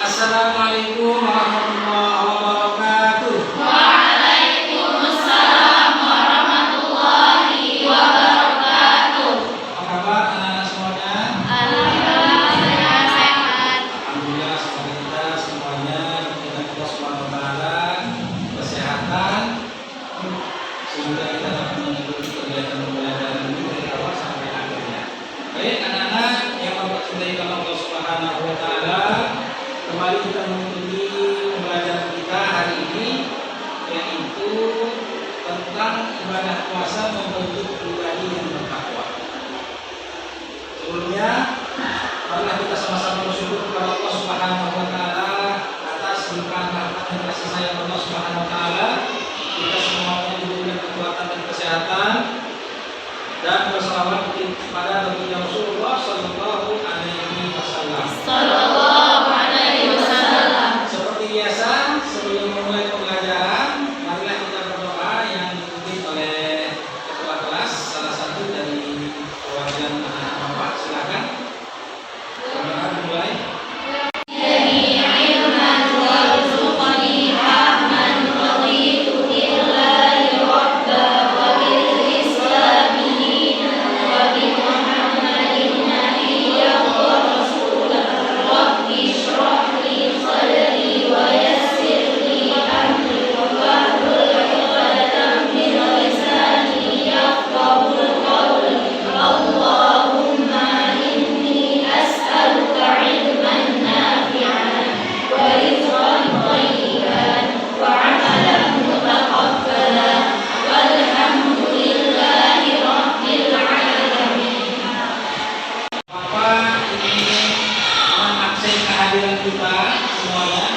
Assalamualaikum warahmatullahi wabarakatuh. Waalaikumsalam warahmatullahi wabarakatuh. Apa kabar anak-anak semuanya? Alhamdulillah sehat. Alhamdulillah, semoga kita semuanya diberikan Allah Subhanahu wa taala kesehatan sehingga kita dapat mengikuti kegiatan pembelajaran ini dari awal sampai akhirnya. Baik anak-anak yang cintai Allah Subhanahu wa taala, kembali kita mengikuti pembelajaran kita hari ini, yaitu tentang ibadah puasa membentuk pribadi yang bertakwa. Sebelumnya, marilah kita sama-sama bersyukur kepada Allah Subhanahu wa taala atas limpahan rahmat dan kasih sayang Allah Subhanahu wa taala. Kita semuanya diberikan kekuatan dan kesehatan, dan bersalawat kepada Nabi Rasulullah sallallahu alaihi wasallam. Sallallahu alaihi wasallam. Seperti biasa, sebelum memulai pembelajaran, marilah kita berdoa yang dipimpin oleh ketua kelas, salah satu dari perwakilan anak Bapak. Silakan. Berdoa dimulai. Kita semuanya,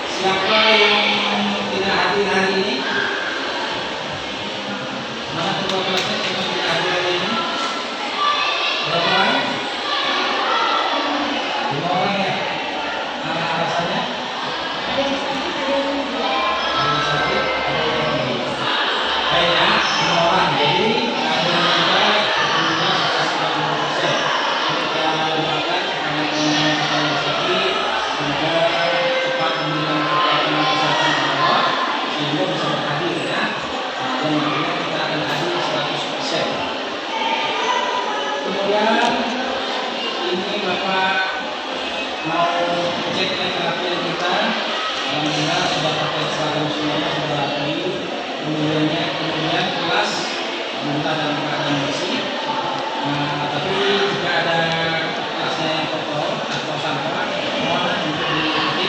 siapa yang tidak hadir hari ini? Mana ketua kelasnya yang tidak hadir hari ini? Berapa orang? 5 orang ya? Alasannya? Ada yang sakit, ada yang sakit. Baik ya, 5 orang. Jadi kehadiran kita kemudian ini Bapak mau cek kerapian kita. Alhamdulillah sudah pakai seragam semuanya, sudah rapi. Kemudian kelas alhamdulillah dalam keadaan bersih. Nah, tapi jika ada kelasnya yang kotor atau sampah, mohon untuk diikuti.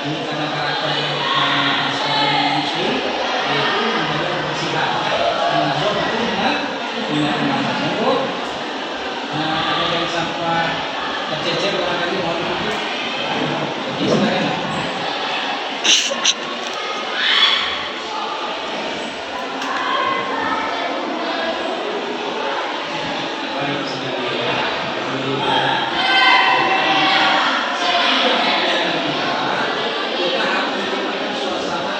Ini karena karakter seorang muslim, yaitu menjaga kebersihan. Karena itu dengan amanah. Ada yang sampah tercecer barangkali mau diikuti. Jadi silakan. Baik sekali ya. Alhamdulillah. Kita harus menciptakan suasana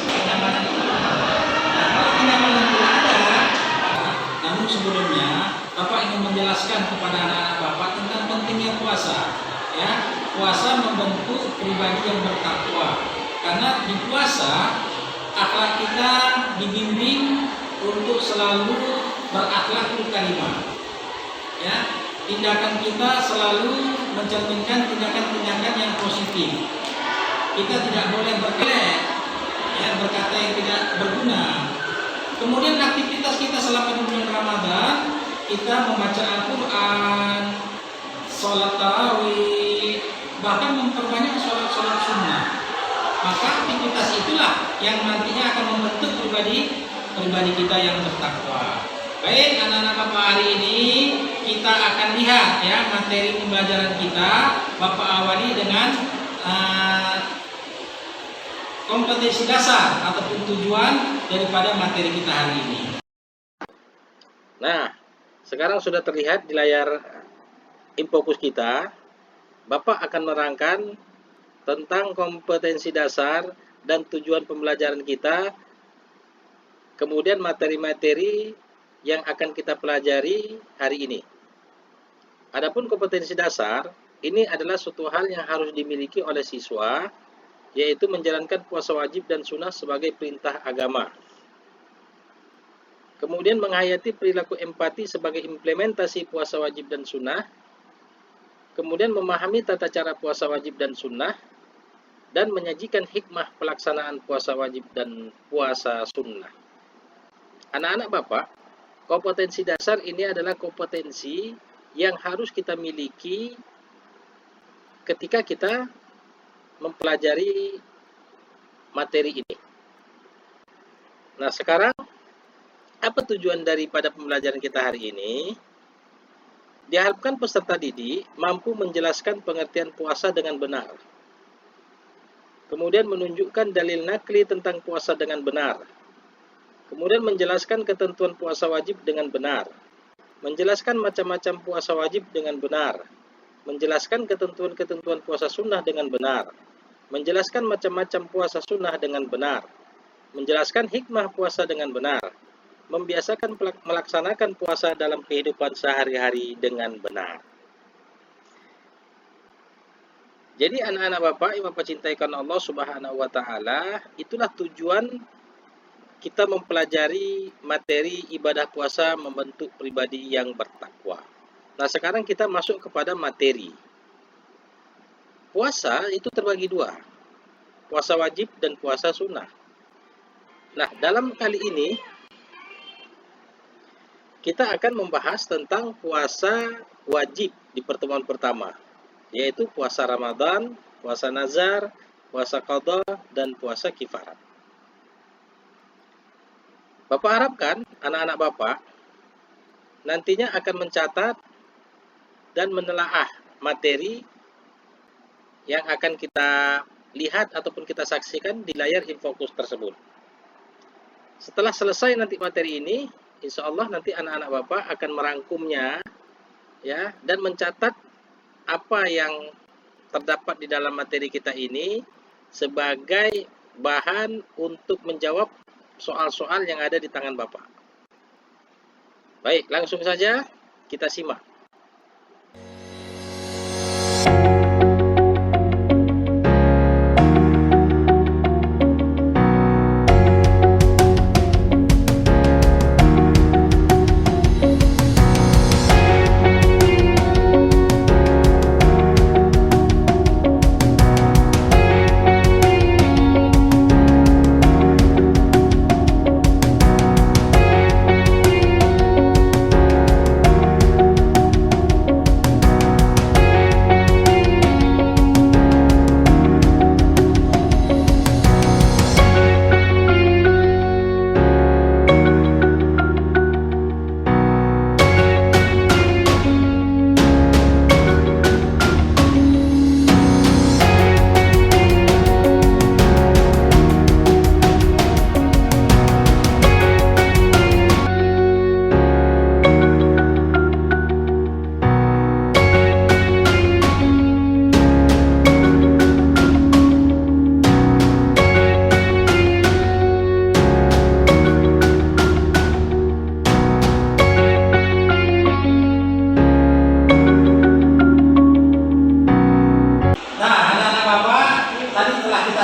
kenyamanan kita. Nah, kalau kenyamanan tidak ada, namun sebelumnya Bapak ingin menjelaskan kepada anak-anak Bapak tentang pentingnya puasa. Ya, puasa membentuk pribadi yang bertakwa. Karena di puasa akhlak kita dibimbing untuk selalu berakhlakul karimah. Ya, tindakan kita selalu mencerminkan tindakan-tindakan yang positif. Kita tidak boleh berkelek, ya, berkata yang tidak berguna. Kemudian aktivitas kita selama bulan Ramadan, kita membaca Al-Quran, sholat tarawih, bahkan memperbanyak sholat sunnah. Maka aktivitas itulah yang nantinya akan membentuk pribadi kita yang bertakwa. Baik anak-anak Bapak, hari ini kita akan lihat ya materi pembelajaran kita. Bapak awali dengan kompetensi dasar ataupun tujuan daripada materi kita hari ini. Nah, sekarang sudah terlihat di layar infokus kita. Bapak akan menerangkan tentang kompetensi dasar dan tujuan pembelajaran kita, kemudian materi-materi yang akan kita pelajari hari ini. Adapun kompetensi dasar, ini adalah suatu hal yang harus dimiliki oleh siswa, yaitu menjalankan puasa wajib dan sunnah sebagai perintah agama. Kemudian menghayati perilaku empati sebagai implementasi puasa wajib dan sunnah. Kemudian memahami tata cara puasa wajib dan sunnah. Dan menyajikan hikmah pelaksanaan puasa wajib dan puasa sunnah. Anak-anak Bapak, kompetensi dasar ini adalah kompetensi yang harus kita miliki ketika kita mempelajari materi ini. Nah, sekarang apa tujuan daripada pembelajaran kita hari ini? Diharapkan peserta didik mampu menjelaskan pengertian puasa dengan benar. Kemudian menunjukkan dalil nakli tentang puasa dengan benar. Kemudian menjelaskan ketentuan puasa wajib dengan benar. Menjelaskan macam-macam puasa wajib dengan benar. Menjelaskan ketentuan-ketentuan puasa sunnah dengan benar. Menjelaskan macam-macam puasa sunnah dengan benar. Menjelaskan hikmah puasa dengan benar. Membiasakan melaksanakan puasa dalam kehidupan sehari-hari dengan benar. Jadi anak-anak Bapak yang Bapak cintaikan Allah Subhanahu wa taala, itulah tujuan kita mempelajari materi ibadah puasa membentuk pribadi yang bertakwa. Nah, sekarang kita masuk kepada materi. Puasa itu terbagi dua. Puasa wajib dan puasa sunnah. Nah, dalam kali ini kita akan membahas tentang puasa wajib di pertemuan pertama, yaitu puasa Ramadan, puasa nazar, puasa qadha, dan puasa kifarat. Bapak harapkan anak-anak Bapak nantinya akan mencatat dan menelaah materi yang akan kita lihat ataupun kita saksikan di layar Infokus tersebut. Setelah selesai nanti materi ini, insya Allah nanti anak-anak Bapak akan merangkumnya, ya, dan mencatat apa yang terdapat di dalam materi kita ini sebagai bahan untuk menjawab soal-soal yang ada di tangan Bapak. Baik, langsung saja kita simak.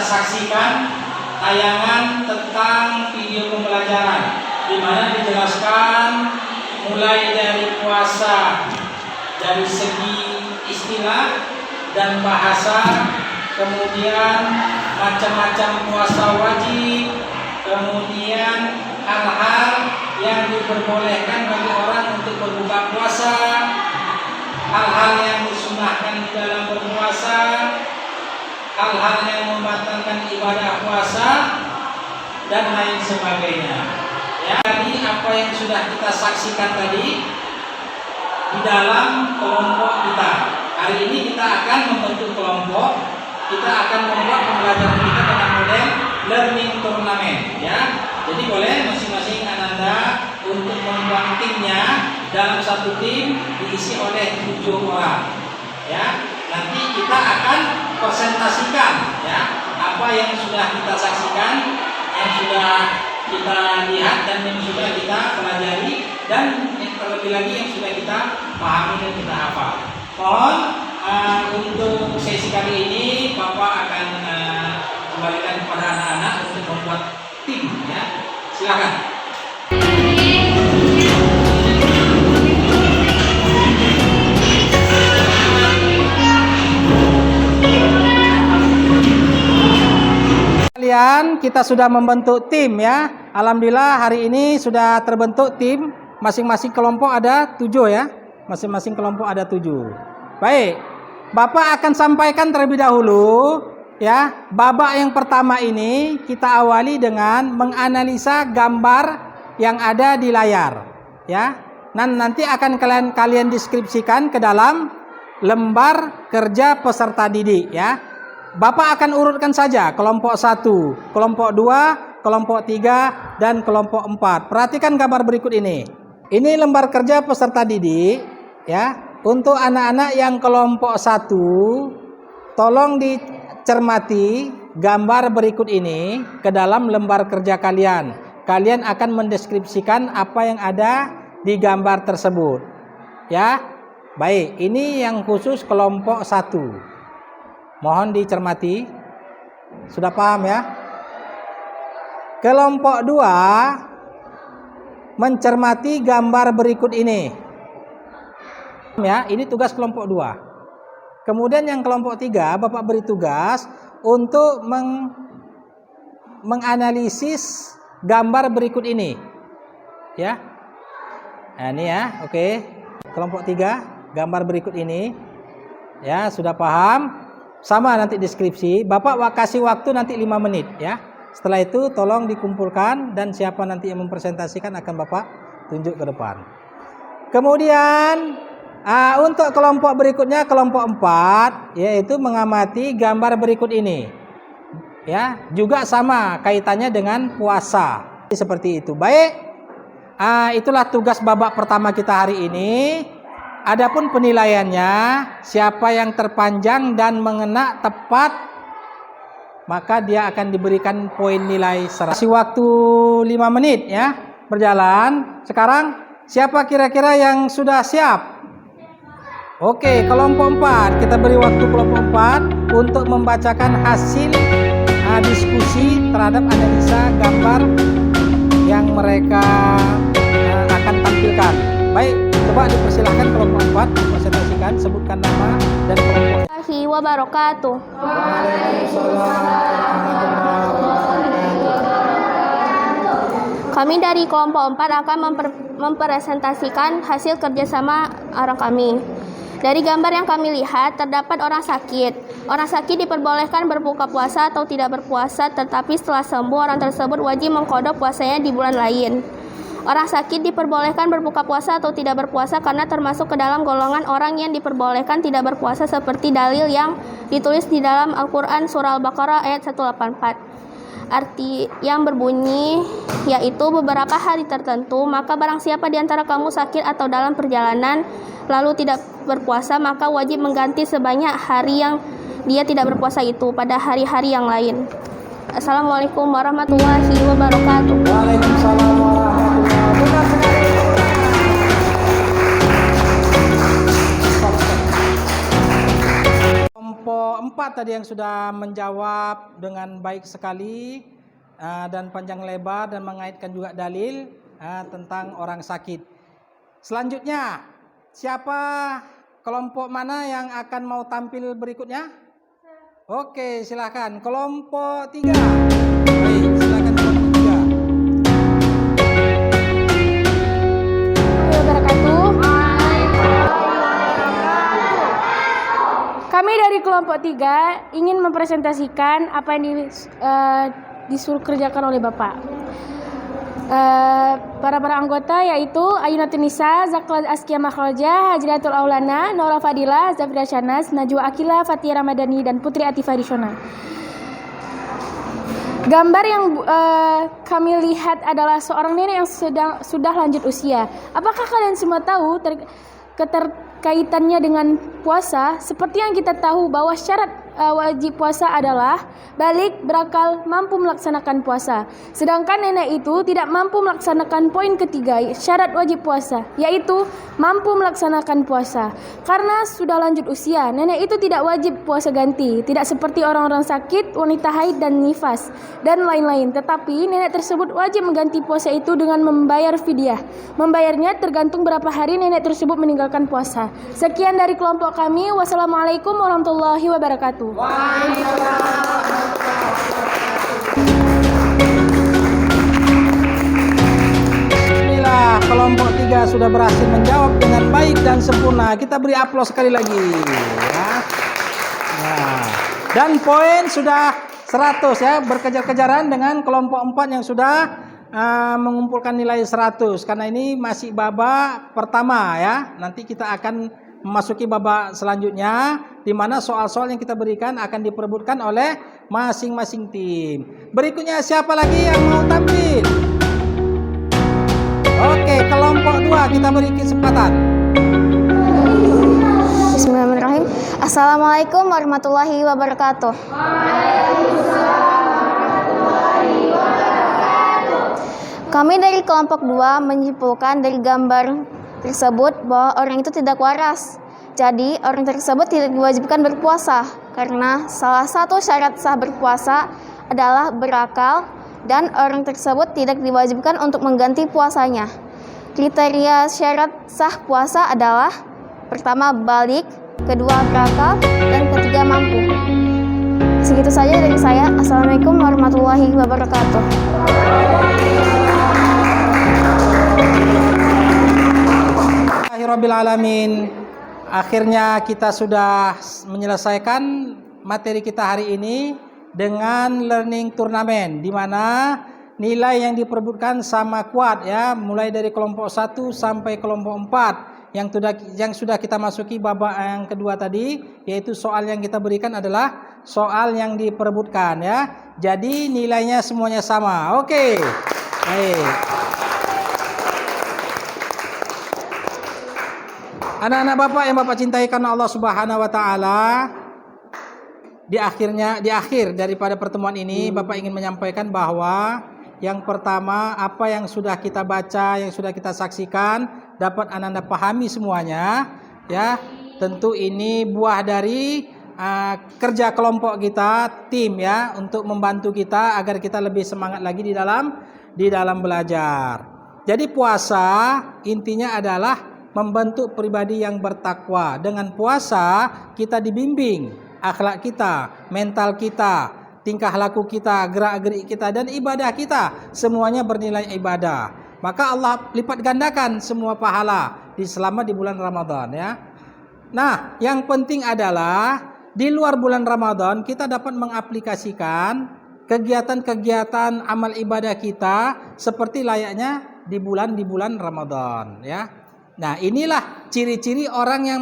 Saksikan tayangan tentang video pembelajaran di mana dijelaskan mulai dari puasa dari segi istilah dan bahasa, kemudian macam-macam puasa wajib, kemudian hal-hal yang diperbolehkan bagi orang untuk berbuka puasa, hal-hal yang disunahkan di dalam berpuasa, hal-hal yang membatalkan ibadah puasa, dan lain sebagainya. Ya, jadi apa yang sudah kita saksikan tadi di dalam kelompok kita. Hari ini kita akan membentuk kelompok. Kita akan membuat pembelajaran kita dengan model learning turnamen. Ya, jadi boleh masing-masing ananda untuk membuat timnya. Dalam satu tim diisi oleh 7 orang. Ya, nanti kita akan presentasikan ya apa yang sudah kita saksikan, yang sudah kita lihat dan yang sudah kita pelajari, dan yang terlebih lagi yang sudah kita pahami dan kita hafal. sesi kali ini Bapak akan kembalikan kepada anak-anak untuk membuat tim ya. Silakan. Kalian kita sudah membentuk tim ya. Alhamdulillah hari ini sudah terbentuk tim. Masing-masing kelompok ada 7 ya. Masing-masing kelompok ada 7. Baik. Bapak akan sampaikan terlebih dahulu ya. Babak yang pertama ini kita awali dengan menganalisa gambar yang ada di layar ya. Nanti akan kalian deskripsikan ke dalam lembar kerja peserta didik ya. Bapak akan urutkan saja kelompok 1, kelompok 2, kelompok 3, dan kelompok 4. Perhatikan gambar berikut ini. Ini lembar kerja peserta didik ya. Untuk anak-anak yang kelompok 1, tolong dicermati gambar berikut ini ke dalam lembar kerja kalian. Kalian akan mendeskripsikan apa yang ada di gambar tersebut. Ya. Baik, ini yang khusus kelompok 1. Mohon dicermati. Sudah paham ya? Kelompok 2 mencermati gambar berikut ini. Ya, ini tugas kelompok 2. Kemudian yang kelompok 3, Bapak beri tugas untuk menganalisis gambar berikut ini. Ya. Nah, ini ya, oke. Kelompok 3, gambar berikut ini. Ya, sudah paham? Sama nanti deskripsi. Bapak kasih waktu nanti 5 menit ya. Setelah itu tolong dikumpulkan dan siapa nanti yang mempresentasikan akan Bapak tunjuk ke depan. Kemudian untuk kelompok berikutnya, kelompok 4, yaitu mengamati gambar berikut ini. Ya, juga sama kaitannya dengan puasa. Seperti itu. Baik. Itulah tugas babak pertama kita hari ini. Adapun penilaiannya, siapa yang terpanjang dan mengena tepat, maka dia akan diberikan poin nilai 100. Kasih waktu 5 menit ya, berjalan. Sekarang siapa kira-kira yang sudah siap? Oke, kelompok 4. Kita beri waktu kelompok 4 untuk membacakan hasil diskusi terhadap analisa gambar yang mereka akan tampilkan. Baik, coba dipersilahkan kelompok 4 mempresentasikan, sebutkan nama dan kelompok. Wabarakatuh. Kami dari kelompok 4 akan mempresentasikan hasil kerjasama orang kami. Dari gambar yang kami lihat, terdapat orang sakit. Orang sakit diperbolehkan berbuka puasa atau tidak berpuasa, tetapi setelah sembuh, orang tersebut wajib mengqadha puasanya di bulan lain. Orang sakit diperbolehkan berbuka puasa atau tidak berpuasa karena termasuk ke dalam golongan orang yang diperbolehkan tidak berpuasa seperti dalil yang ditulis di dalam Al-Quran surah Al-Baqarah ayat 184. Arti yang berbunyi yaitu beberapa hari tertentu, maka barang siapa di antara kamu sakit atau dalam perjalanan lalu tidak berpuasa, maka wajib mengganti sebanyak hari yang dia tidak berpuasa itu pada hari-hari yang lain. Assalamualaikum warahmatullahi wabarakatuh. Waalaikumsalam warahmatullahi wabarakatuh. Benar sekali. Kelompok 4 tadi yang sudah menjawab dengan baik sekali dan panjang lebar dan mengaitkan juga dalil tentang orang sakit. Selanjutnya, siapa kelompok mana yang akan mau tampil berikutnya? Oke, silakan kelompok 3. Baik, silakan kelompok 3. Wabarakatuh. Kami dari kelompok 3 ingin mempresentasikan apa yang disuruh kerjakan oleh Bapak. Para anggota yaitu Ayunatun Nisa, Zaklat Askia Makhraja, Hajratul Aulana, Nora Fadila, Zafira Shanas, Najwa Akila, Fatia Ramadhani, dan Putri Atifah Rishona. Gambar yang kami lihat adalah seorang nenek yang sudah lanjut usia. Apakah kalian semua tahu kaitannya dengan puasa, seperti yang kita tahu bahwa syarat wajib puasa adalah balik, berakal, mampu melaksanakan puasa. Sedangkan nenek itu tidak mampu melaksanakan poin ketiga syarat wajib puasa, yaitu mampu melaksanakan puasa. Karena sudah lanjut usia, nenek itu tidak wajib puasa ganti, tidak seperti orang-orang sakit, wanita haid dan nifas, dan lain-lain. Tetapi nenek tersebut wajib mengganti puasa itu dengan membayar fidyah. Membayarnya tergantung berapa hari nenek tersebut meninggalkan puasa. Sekian dari kelompok kami. Wassalamualaikum warahmatullahi wabarakatuh. Alhamdulillah, kelompok 3 sudah berhasil menjawab dengan baik dan sempurna. Kita beri aplaus sekali lagi ya. Nah, dan poin sudah 100 ya, berkejar-kejaran dengan kelompok 4 yang sudah mengumpulkan nilai 100. Karena ini masih babak pertama ya. Nanti kita akan memasuki babak selanjutnya, di mana soal-soal yang kita berikan akan diperebutkan oleh masing-masing tim. Berikutnya siapa lagi yang mau tampil? Oke, kelompok 2 kita beri kesempatan. Bismillahirrahmanirrahim. Assalamualaikum warahmatullahi wabarakatuh. Kami dari kelompok 2 menyimpulkan dari gambar tersebut bahwa orang itu tidak waras. Jadi orang tersebut tidak diwajibkan berpuasa karena salah satu syarat sah berpuasa adalah berakal dan orang tersebut tidak diwajibkan untuk mengganti puasanya. Kriteria syarat sah puasa adalah pertama balik, kedua berakal, dan ketiga mampu. Segitu saja dari saya. Assalamualaikum warahmatullahi wabarakatuh. Alamin. Akhirnya kita sudah menyelesaikan materi kita hari ini dengan learning turnamen, di mana nilai yang diperebutkan sama kuat ya, mulai dari kelompok 1 sampai kelompok 4 yang sudah kita masuki babak yang kedua tadi, yaitu soal yang kita berikan adalah soal yang diperebutkan ya. Jadi nilainya semuanya sama. Oke. Baik. Anak-anak Bapak yang Bapak cintai karena Allah Subhanahu wa taala, di akhir daripada pertemuan ini Bapak ingin menyampaikan bahwa yang pertama, apa yang sudah kita baca, yang sudah kita saksikan dapat anak-anak pahami semuanya ya. Tentu ini buah dari kerja kelompok kita, tim ya, untuk membantu kita agar kita lebih semangat lagi di dalam belajar. Jadi puasa intinya adalah membentuk pribadi yang bertakwa. Dengan puasa kita dibimbing akhlak kita, mental kita, tingkah laku kita, gerak-gerik kita, dan ibadah kita semuanya bernilai ibadah. Maka Allah lipat gandakan semua pahala selama di bulan Ramadan ya. Nah, yang penting adalah di luar bulan Ramadan kita dapat mengaplikasikan kegiatan-kegiatan amal ibadah kita seperti layaknya di bulan Ramadan ya. Nah, inilah ciri-ciri orang yang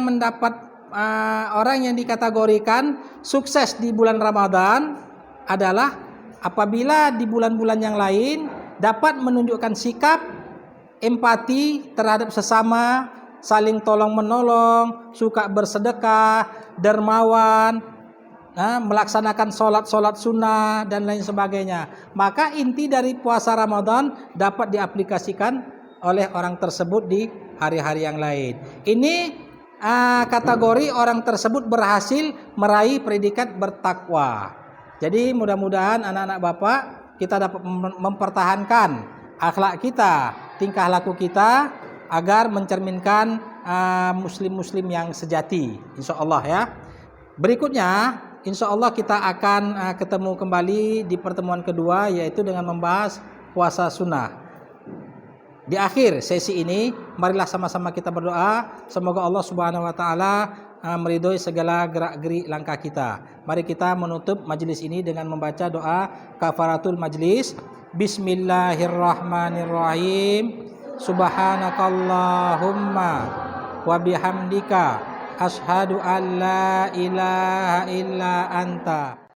orang yang dikategorikan sukses di bulan Ramadan adalah apabila di bulan-bulan yang lain dapat menunjukkan sikap empati terhadap sesama, saling tolong-menolong, suka bersedekah, dermawan, melaksanakan sholat sunnah dan lain sebagainya. Maka inti dari puasa Ramadan dapat diaplikasikan oleh orang tersebut di hari-hari yang lain. Ini kategori orang tersebut berhasil meraih predikat bertakwa. Jadi mudah-mudahan anak-anak Bapak kita dapat mempertahankan akhlak kita, tingkah laku kita agar mencerminkan muslim-muslim yang sejati, insya Allah ya. Berikutnya insya Allah kita akan ketemu kembali di pertemuan kedua, yaitu dengan membahas puasa sunnah. Di akhir sesi ini, marilah sama-sama kita berdoa. Semoga Allah Subhanahu wa taala meridhoi segala gerak-gerik langkah kita. Mari kita menutup majelis ini dengan membaca doa kafaratul majlis. Bismillahirrahmanirrahim. Subhanakallahumma wa bihamdika asyhadu an la ilaha illa anta